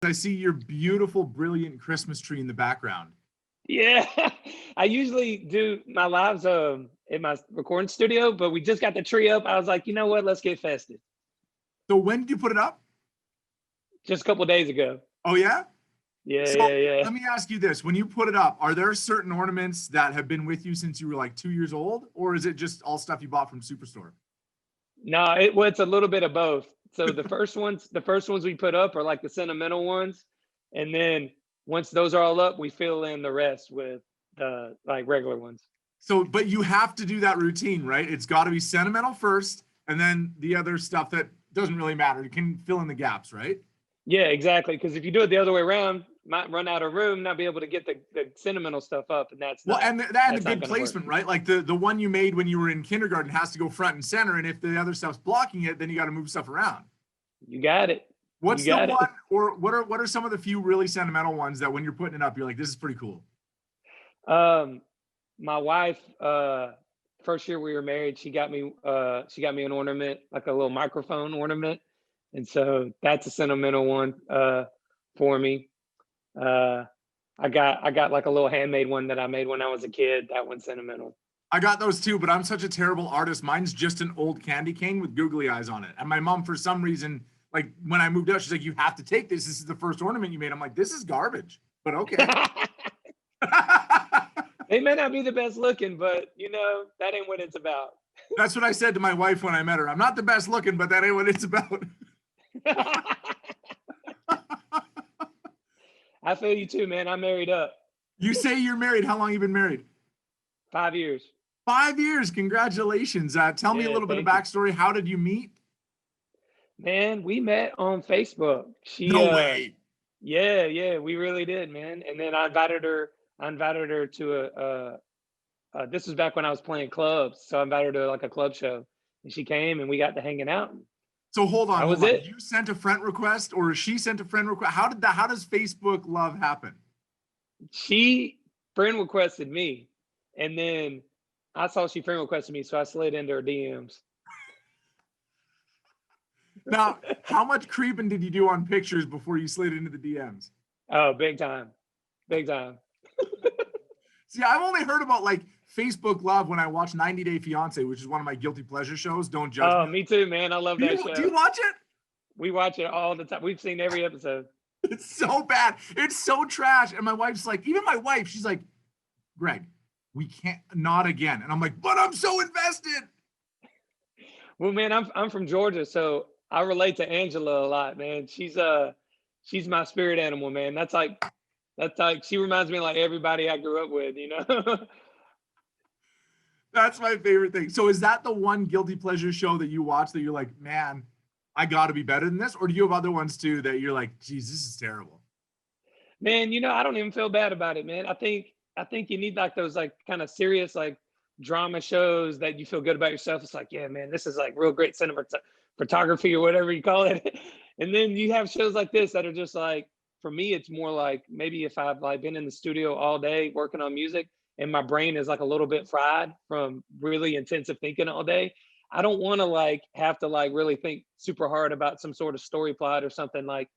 I see your beautiful, brilliant Christmas tree in the background. Yeah, I usually do my lives in my recording studio, but we just got the tree up. I was like, you know what? Let's get festive. So when did you put it up? Just a couple days ago. Oh, yeah? Yeah, So yeah. let me ask you this. When you put it up, are there certain ornaments that have been with you since you were like 2 years old? Or is it just all stuff you bought from Superstore? No, it's a little bit of both. So the first ones we put up are like the sentimental ones. And then once those are all up, we fill in the rest with the like regular ones. So, but you have to do that routine, right? It's got to be sentimental first, and then the other stuff that doesn't really matter. You can fill in the gaps, right? Yeah, exactly. Because if you do it the other way around, might run out of room, not be able to get the sentimental stuff up, and that's Well, not, and that's the not good gonna placement, work. right? Like the one you made when you were in kindergarten has to go front and center, and if the other stuff's blocking it, then you got to move stuff around. You got it. You What's the got one, it. or what are some of the few really sentimental ones that when you're putting it up, you're like, this is pretty cool? My wife, first year we were married, she got me an ornament, like a little microphone ornament, and so that's a sentimental one for me. I got like a little handmade one that I made when I was a kid. That one's sentimental. I got those too, but I'm such a terrible artist. Mine's just an old candy cane with googly eyes on it. And my mom, for some reason, like when I moved out, she's like, you have to take this. This is the first ornament you made. I'm like, this is garbage, but okay. They may not be the best looking, but you know, that ain't what it's about. That's what I said to my wife when I met her. I'm not the best looking, but that ain't what it's about. I feel you too, man. I'm married up. You say you're married. How long have you been married? 5 years. 5 years. Congratulations. Tell me a little bit of thank you. backstory. How did you meet? Man, we met on Facebook. No way. Yeah, we really did, man. And then I invited her to this was back when I was playing clubs. So I invited her to like a club show, and she came and we got to hanging out. So hold on, That hold was on. it. You sent a friend request or she sent a friend request? How does Facebook love happen? She friend requested me, and then I saw she friend requested me, so I slid into her DMs. Now, how much creeping did you do on pictures before you slid into the DMs? Oh, big time. Big time. See, I've only heard about like Facebook love when I watch 90 Day Fiance, which is one of my guilty pleasure shows. Don't judge Oh, me. me too, man. I love that show. Do you watch it? We watch it all the time. We've seen every episode. It's so bad. It's so trash. And my wife's like, even my wife, she's like, Greg, we can't, not again. And I'm like, but I'm so invested. Well, man, I'm from Georgia, so I relate to Angela a lot, man. She's my spirit animal, man. That's like she reminds me of like everybody I grew up with, you know. That's my favorite thing. So is that the one guilty pleasure show that you watch that you're like, man, I got to be better than this? Or do you have other ones too that you're like, geez, this is terrible? Man, you know, I don't even feel bad about it, man. I think you need like those like kind of serious like drama shows that you feel good about yourself. It's like, yeah, man, this is like real great photography or whatever you call it. And then you have shows like this that are just like, for me, it's more like maybe if I've like been in the studio all day working on music and my brain is like a little bit fried from really intensive thinking all day, I don't want to like have to like really think super hard about some sort of story plot or something. Like,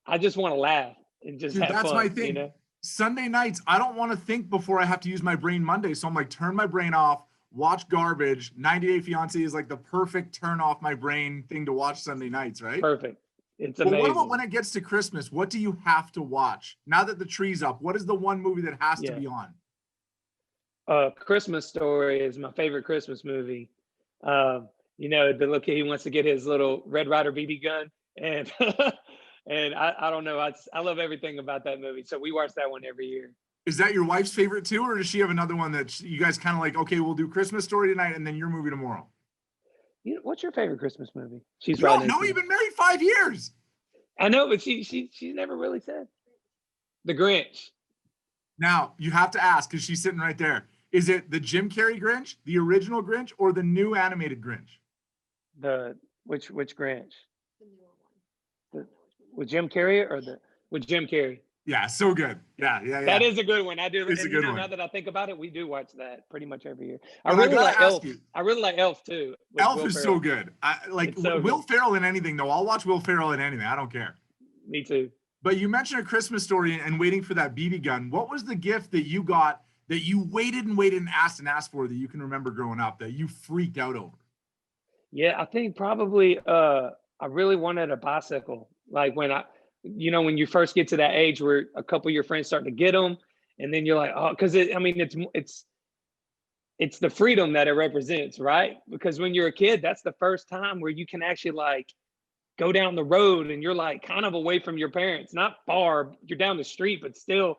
I just want to laugh and just Dude, have that's my fun, thing. you know? Sunday nights, I don't want to think before I have to use my brain Monday. So I'm like, turn my brain off, watch garbage. 90 Day Fiance is like the perfect turn off my brain thing to watch Sunday nights, right? Perfect. It's But amazing. what about when it gets to Christmas? What do you have to watch? Now that the tree's up, what is the one movie that has to be on? Christmas Story is my favorite Christmas movie. You know, the look, he wants to get his little Red Ryder BB gun, and and I don't know, I love everything about that movie. So we watch that one every year. Is that your wife's favorite too, or does she have another one that you guys kind of like? Okay, we'll do Christmas Story tonight, and then your movie tomorrow. You know, what's your favorite Christmas movie? She's You right. don't know, you've been married 5 years. I know, but she never really said. The Grinch. Now you have to ask because she's sitting right there. Is it the Jim Carrey Grinch, the original Grinch, or the new animated Grinch? Which Grinch? The newer one. With Jim Carrey with Jim Carrey? Yeah, so good. Yeah. That is a good one. I do. It's a good one. Now that I think about it, we do watch that pretty much every year. I really like Elf. I really like Elf too. Elf is so good. I like Will Ferrell in anything though. I'll watch Will Ferrell in anything. I don't care. Me too. But you mentioned A Christmas Story and waiting for that BB gun. What was the gift that you got that you waited and asked for that you can remember growing up that you freaked out over? Yeah, I think probably I really wanted a bicycle. Like when when you first get to that age where a couple of your friends start to get them, and then you're like, oh, because I mean, it's the freedom that it represents, right? Because when you're a kid, that's the first time where you can actually like go down the road and you're like kind of away from your parents, not far, you're down the street, but still,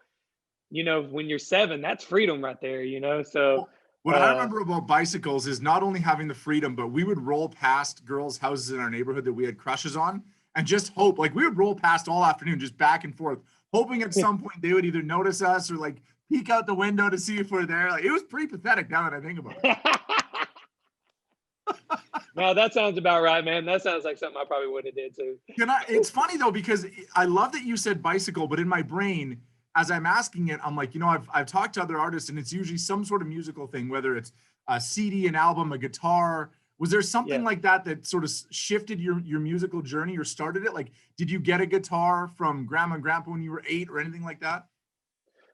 when you're 7, that's freedom right there, So Well, what I remember about bicycles is not only having the freedom, but we would roll past girls' houses in our neighborhood that we had crushes on and just hope, like we would roll past all afternoon, just back and forth, hoping at some point they would either notice us or like peek out the window to see if we're there. Like it was pretty pathetic now that I think about it. No, that sounds about right, man. That sounds like something I probably would have did too. It's funny though, because I love that you said bicycle, but in my brain, as I'm asking it, I'm like, I've talked to other artists and it's usually some sort of musical thing, whether it's a CD, an album, a guitar. Was there something Yeah. like that sort of shifted your musical journey or started it? Like, did you get a guitar from grandma and grandpa when you were 8 or anything like that?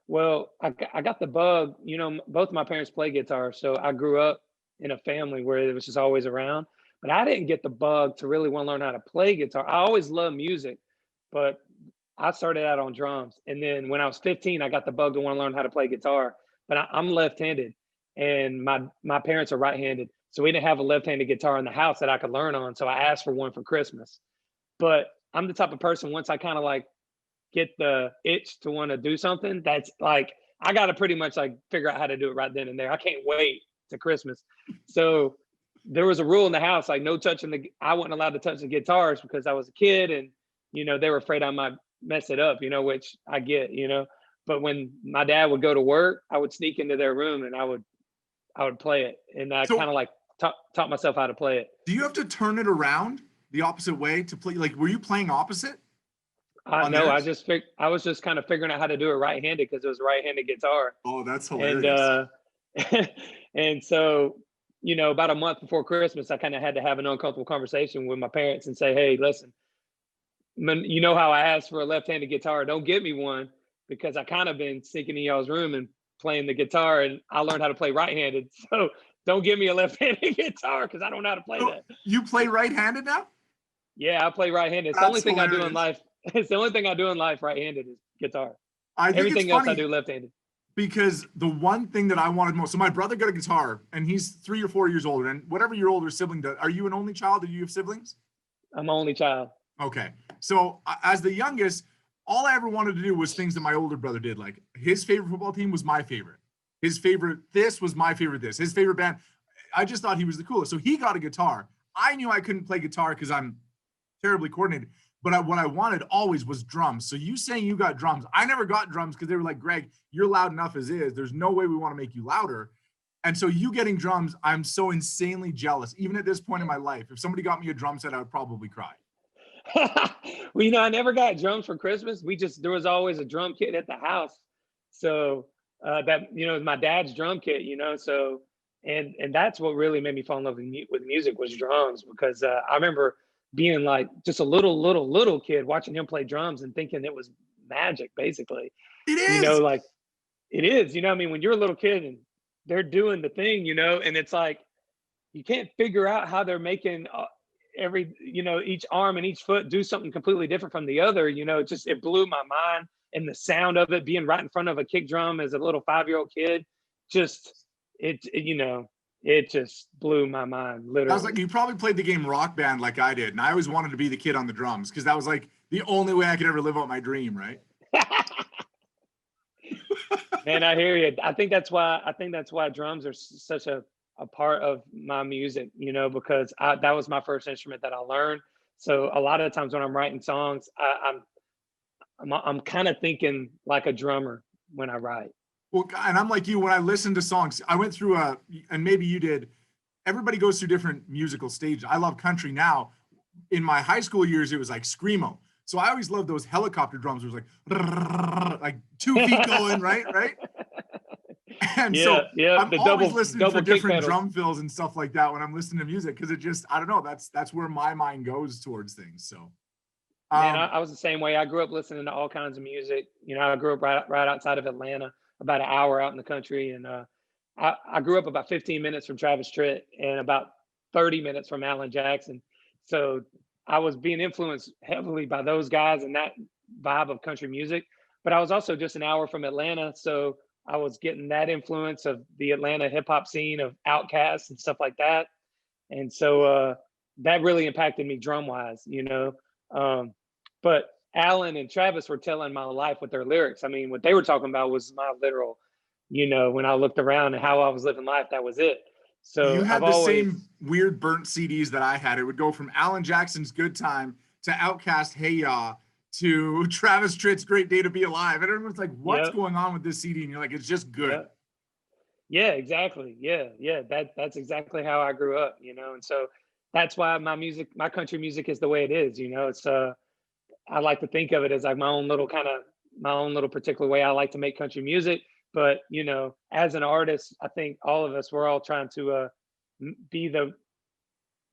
Well, I got the bug, both of my parents play guitar. So I grew up in a family where it was just always around. But I didn't get the bug to really want to learn how to play guitar. I always loved music, but I started out on drums. And then when I was 15, I got the bug to want to learn how to play guitar. But I'm left-handed and my parents are right-handed. So we didn't have a left-handed guitar in the house that I could learn on. So I asked for one for Christmas. But I'm the type of person, once I kind of like get the itch to want to do something, that's like I got to pretty much like figure out how to do it right then and there. I can't wait to Christmas. So there was a rule in the house, like no touching I wasn't allowed to touch the guitars because I was a kid and they were afraid I might mess it up, which I get, but when my dad would go to work, I would sneak into their room and I would play it. And I So kind of like taught myself how to play it. do you have to turn it around the opposite way to play? Like, were you playing opposite? I On know. theirs? I was just kind of figuring out how to do it right-handed because it was a right-handed guitar. Oh, that's And hilarious. and so, about a month before Christmas, I kind of had to have an uncomfortable conversation with my parents and say, "Hey, listen, you know how I asked for a left-handed guitar? Don't get me one because I kind of been sneaking in y'all's room and playing the guitar, and I learned how to play right-handed. So don't give me a left-handed guitar because I don't know how to play So that." you play right-handed now? Yeah, I play right-handed. It's the only That's thing I do in hilarious. life. It's the only thing I do in life right-handed is guitar. I think it's Everything else I funny do left-handed. because the one thing that I wanted most, so my brother got a guitar and he's 3 or 4 years older, and whatever your older sibling does, are you an only child? Do you have siblings? I'm only child. Okay. So as the youngest, all I ever wanted to do was things that my older brother did. Like his favorite football team was my favorite. His favorite this was my favorite this. His favorite band. I just thought he was the coolest. So he got a guitar. I knew I couldn't play guitar because I'm terribly coordinated. But what I wanted always was drums. So you saying you got drums. I never got drums because they were like, Greg, you're loud enough as is. There's no way we want to make you louder. And so you getting drums, I'm so insanely jealous. Even at this point in my life, if somebody got me a drum set, I would probably cry. Well, I never got drums for Christmas. There was always a drum kit at the house. So that, my dad's drum kit, so, and that's what really made me fall in love with music was drums because I remember being like just a little kid watching him play drums and thinking it was magic, basically, It is. like it is, I mean, when you're a little kid and they're doing the thing, and it's like, you can't figure out how they're making each arm and each foot do something completely different from the other. It blew my mind, and the sound of it being right in front of a kick drum as a little 5-year-old kid, it just blew my mind, I was like, literally. you probably played the game Rock Band like I did. And I always wanted to be the kid on the drums because that was like the only way I could ever live out my dream, right? Man, I hear you. I think that's why drums are such a part of my music, because that was my first instrument that I learned. So a lot of times when I'm writing songs, I'm kind of thinking like a drummer when I write. Well, and I'm like you, when I listen to songs, I went through and maybe you did, everybody goes through different musical stages. I love country now. In my high school years, it was like screamo. So I always loved those helicopter drums. It was like 2 feet going, right? And so yeah, I'm the always listening for double kick different pedals. drum fills and stuff like that when I'm listening to music because it just, I don't know, that's where my mind goes towards things. So Man, Um, I was the same way. I grew up listening to all kinds of music. You know, I grew up right outside of Atlanta, about an hour out in the country, and I grew up about 15 minutes from Travis Tritt and about 30 minutes from Alan Jackson. So I was being influenced heavily by those guys and that vibe of country music. But I was also just an hour from Atlanta, so I was getting that influence of the Atlanta hip hop scene of Outkast and stuff like that. And so that really impacted me drum wise, you know. Um, but Alan and Travis were telling my life with their lyrics. I mean, what they were talking about was my literal, you know, when I looked around and how I was living life, that was it. you So I've had the same always, weird burnt CDs that I had. It would go from Alan Jackson's Good Time to Outkast Hey Ya to Travis Tritt's Great Day to Be Alive. And everyone's like, what's yep, going on with this CD? And you're like, it's just good. yep, yeah, exactly, yeah. That's exactly how I grew up, you know, and so that's why my music, my country music, is the way it is. You know, it's I like to think of it as like my own little kind of my own little particular way I like to make country music. But you know, as an artist, I think all of us we're all trying to be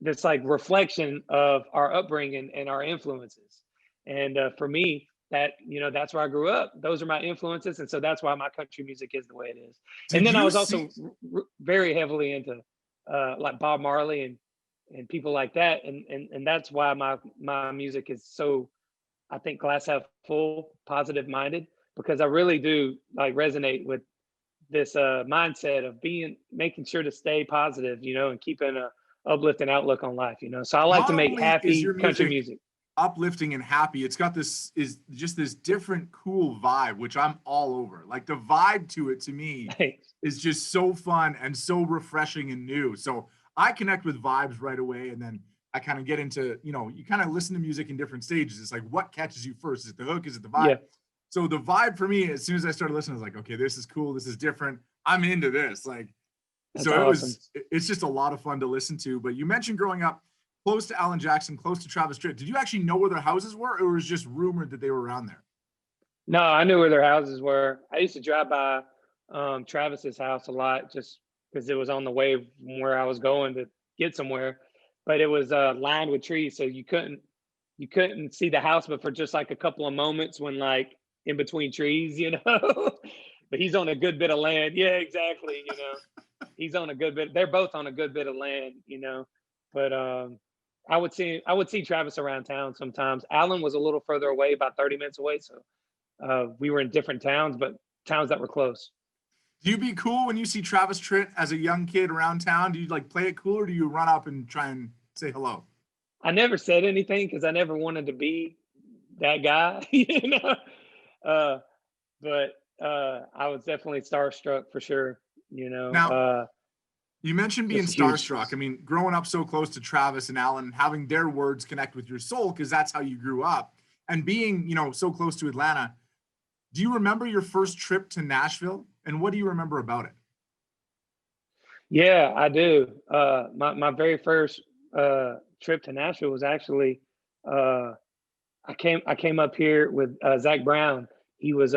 this like reflection of our upbringing and our influences. And for me, that you know that's where I grew up. Those are my influences, and so that's why my country music is the way it is. And Did then I you was see? also very heavily into like Bob Marley and people like that, and that's why my music is so, I think, glass half full, positive minded, because I really do like resonate with this mindset of being making sure to stay positive, you know, and keeping a uplifting outlook on life, you know. So I like to Not make only is your happy country music music. uplifting and happy, it's got this is just this different cool vibe, which I'm all over. Like the vibe to it to me Thanks. is just so fun and so refreshing and new. So I connect with vibes right away. And then I kind of get into, you know, you kind of listen to music in different stages. It's like, what catches you first? Is it the hook? Is it the vibe? Yeah, So the vibe for me, as soon as I started listening, I was like, okay, this is cool. This is different. I'm into this. Like, that's so awesome. it's just a lot of fun to listen to. But you mentioned growing up close to Alan Jackson, close to Travis Tritt. Did you actually know where their houses were, or was it just rumored that they were around there? No, I knew where their houses were. I used to drive by Travis's house a lot just because it was on the way from where I was going to get somewhere. But it was lined with trees, so you couldn't see the house, but for just like a couple of moments when like in between trees, you know. But he's on a good bit of land. Yeah, exactly. You know, he's on a good bit. They're both on a good bit of land, you know. But I would see Travis around town sometimes. Alan was a little further away, about 30 minutes away, so we were in different towns, but towns that were close. Do you be cool when you see Travis Tritt as a young kid around town? Do you like play it cool, or do you run up and try and say hello? I never said anything because I never wanted to be that guy, you know. Uh, but I was definitely starstruck for sure. You know, Now, you mentioned being just huge. starstruck. I mean, growing up so close to Travis and Alan, having their words connect with your soul because that's how you grew up, and being, you know, so close to Atlanta. Do you remember your first trip to Nashville, and what do you remember about it? Yeah, I do. My very first trip to Nashville was actually uh, I came up here with Zac Brown. He was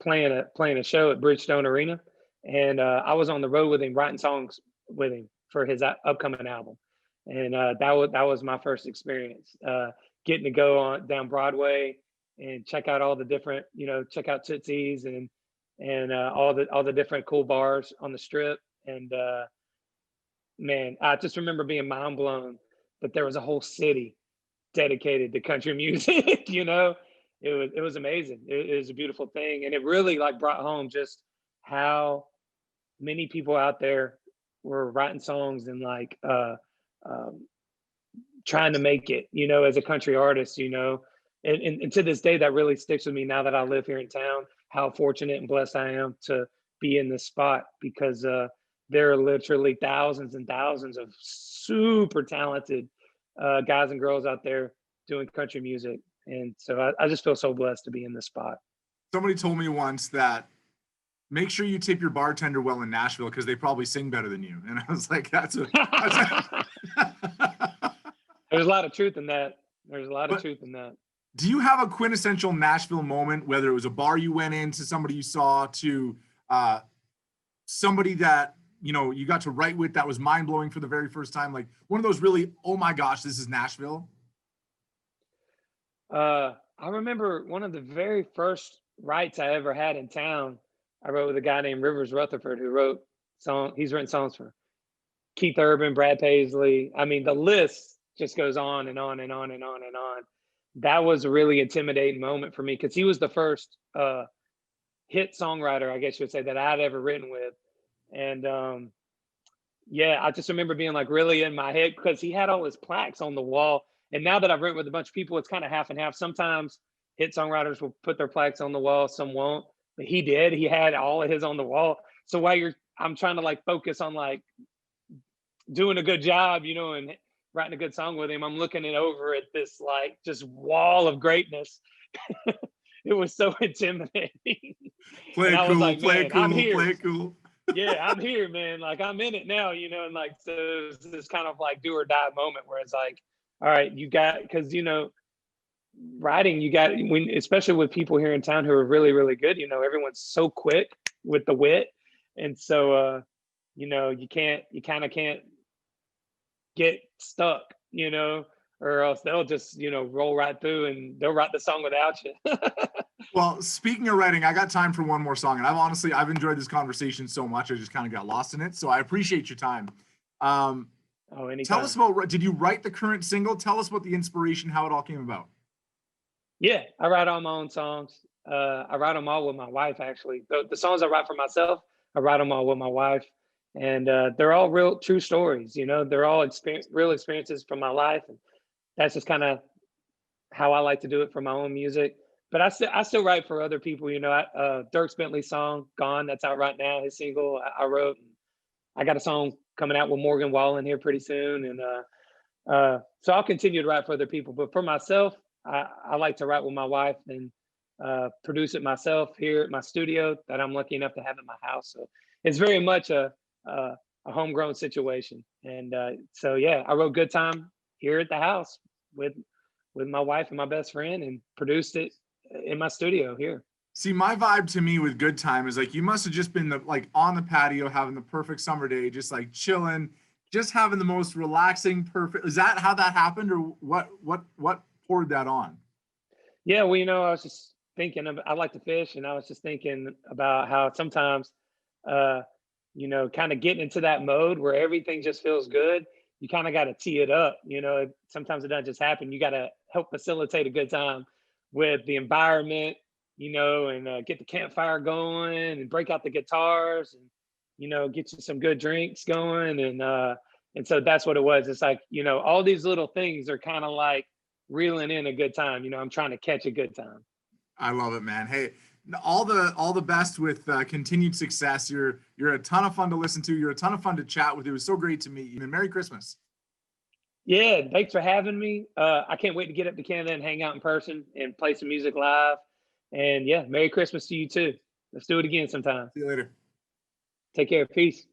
playing a show at Bridgestone Arena, and I was on the road with him, writing songs with him for his upcoming album, and that was my first experience, getting to go on down Broadway and check out all the different, you know, check out Tootsie's and all the different cool bars on the Strip, and man, I just remember being mind blown that there was a whole city dedicated to country music. You know, it was amazing. It was a beautiful thing, and it really like brought home just how many people out there were writing songs and like um, trying to make it, you know, as a country artist, you know. And to this day, that really sticks with me now that I live here in town, how fortunate and blessed I am to be in this spot because there are literally thousands and thousands of super talented guys and girls out there doing country music. And so I just feel so blessed to be in this spot. Somebody told me once that make sure you tip your bartender well in Nashville because they probably sing better than you. And I was like, that's a There's a lot of truth in that. There's a lot of but truth in that. do you have a quintessential Nashville moment, whether it was a bar you went in, to somebody you saw, to uh, somebody that you know you got to write with that was mind blowing for the very first time, like one of those really, oh my gosh, this is Nashville? I remember one of the very first writes I ever had in town. I wrote with a guy named Rivers Rutherford who wrote he's written songs for Keith Urban, Brad Paisley. I mean, the list just goes on and on and on and on and on. That was a really intimidating moment for me because he was the first hit songwriter, I guess you would say, that I'd ever written with. And yeah, I just remember being like really in my head because he had all his plaques on the wall. And now that I've written with a bunch of people, it's kind of half and half. Sometimes hit songwriters will put their plaques on the wall, some won't. But he did. He had all of his on the wall. So while I'm trying to like focus on like doing a good job, you know, and writing a good song with him, I'm looking it over at this like just wall of greatness. It was so intimidating. Play And it I was cool, like, play man, it cool, I'm here. play it cool. Yeah, I'm here, man. Like I'm in it now, you know, and like so it's this kind of like do or die moment where it's like, all right, you got because you know, writing, you got when especially with people here in town who are really, really good, you know, everyone's so quick with the wit. And so you know, you kind of can't get stuck, you know, or else they'll just, you know, roll right through and they'll write the song without you. Well, speaking of writing, I got time for one more song, and I've enjoyed this conversation so much. I just kind of got lost in it, so I appreciate your time. Oh, anytime. Tell us about, did you write the current single? Tell us about the inspiration, how it all came about. Yeah, I write all my own songs. I write them all with my wife, actually. The songs I write for myself, I write them all with my wife. And they're all real true stories, you know, they're all real experiences from my life. And that's just kind of how I like to do it for my own music. But I still write for other people, you know. Dirk Bentley's song "Gone" that's out right now, his single I wrote. I got a song coming out with Morgan Wallen here pretty soon, and so I'll continue to write for other people. But for myself, I like to write with my wife and produce it myself here at my studio that I'm lucky enough to have at my house. So it's very much a homegrown situation. And so yeah, I wrote "Good Time" here at the house with my wife and my best friend, and produced it in my studio here. See, my vibe to me with "Good Time" is like you must have just been like on the patio having the perfect summer day, just like chilling, just having the most relaxing, perfect. Is that how that happened, or what poured that on? Yeah, well, you know, I was just thinking of, I like to fish, and I was just thinking about how sometimes, uh, you know, kind of getting into that mode where everything just feels good. You kind of got to tee it up. You know, sometimes it doesn't just happen. You got to help facilitate a good time with the environment, you know, and get the campfire going and break out the guitars and, you know, get you some good drinks going. And so that's what it was. It's like, you know, all these little things are kind of like reeling in a good time. You know, I'm trying to catch a good time. I love it, man. Hey, all the best with continued success. You're a ton of fun to listen to. You're a ton of fun to chat with. It was so great to meet you. And Merry Christmas. Yeah, thanks for having me. I can't wait to get up to Canada and hang out in person and play some music live. And yeah, Merry Christmas to you too. Let's do it again sometime. See you later. Take care. Peace.